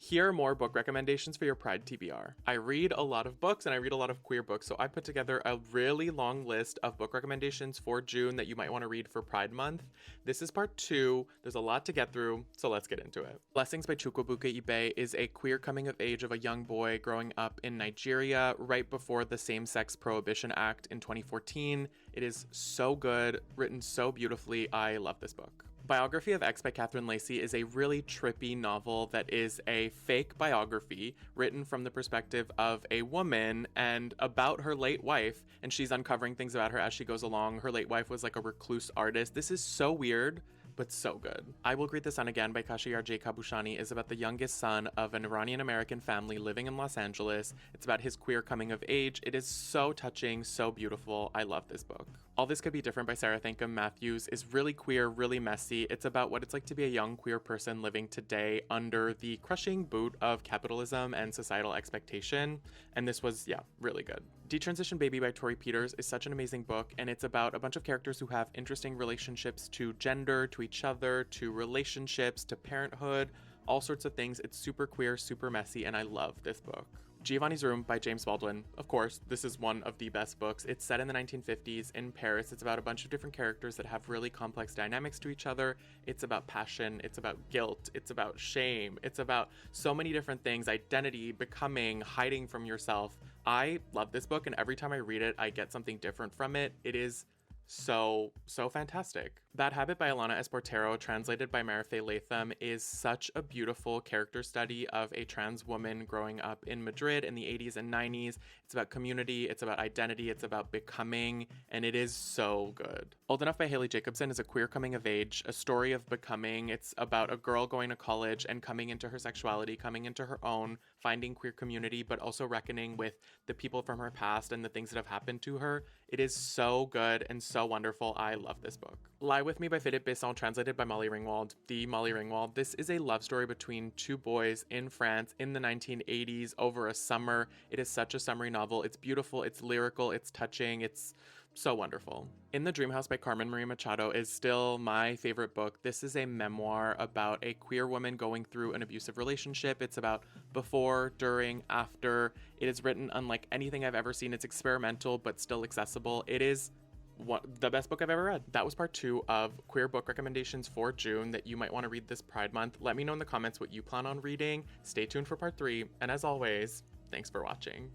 Here are more book recommendations for your Pride TBR. I read a lot of books and I read a lot of queer books, so I put together a really long list of book recommendations for June that you might want to read for Pride Month. This is part 2. There's a lot to get through, so let's get into it. Blessings by Chukwuebuka Ibe is a queer coming of age of a young boy growing up in Nigeria right before the Same-Sex Prohibition Act in 2014. It is so good, written so beautifully. I love this book. Biography of X by Catherine Lacey is a really trippy novel that is a fake biography written from the perspective of a woman and about her late wife, and she's uncovering things about her as she goes along. Her late wife was like a recluse artist. This is so weird, but so good. I Will Greet the Sun Again by Kashayar J. Kabushani is about the youngest son of an Iranian-American family living in Los Angeles. It's about his queer coming of age. It is so touching, so beautiful. I love this book. All This Could Be Different by Sarah Thankam Matthews is really queer, really messy. It's about what it's like to be a young queer person living today under the crushing boot of capitalism and societal expectation. And this was, yeah, really good. Detransition Baby by Tori Peters is such an amazing book, and it's about a bunch of characters who have interesting relationships to gender, to each other, to relationships, to parenthood, all sorts of things. It's super queer, super messy, and I love this book. Giovanni's Room by James Baldwin. Of course, this is one of the best books. It's set in the 1950s in Paris. It's about a bunch of different characters that have really complex dynamics to each other. It's about passion. It's about guilt. It's about shame. It's about so many different things: identity, becoming, hiding from yourself. I love this book, and every time I read it, I get something different from it. It is so fantastic. Bad Habit by Alana Esportero, translated by Marife Latham, is such a beautiful character study of a trans woman growing up in Madrid in the 80s and 90s. It's about community, it's about identity, it's about becoming, and it is so good. Old Enough by Haley Jacobson is a queer coming of age, a story of becoming. It's about a girl going to college and coming into her sexuality, coming into her own, finding queer community, but also reckoning with the people from her past and the things that have happened to her. It is so good and so wonderful. I love this book. Lie With Me by Philippe Besson, translated by Molly Ringwald. The Molly Ringwald. This is a love story between two boys in France in the 1980s over a summer. It is such a summery novel. It's beautiful, it's lyrical, it's touching, it's so wonderful. In the Dreamhouse by Carmen Maria Machado is still my favorite book. This is a memoir about a queer woman going through an abusive relationship. It's about before, during, after. It is written unlike anything I've ever seen. It's experimental, but still accessible. It is the best book I've ever read. That was part 2 of queer book recommendations for June that you might want to read this Pride Month. Let me know in the comments what you plan on reading. Stay tuned for part 3. And as always, thanks for watching.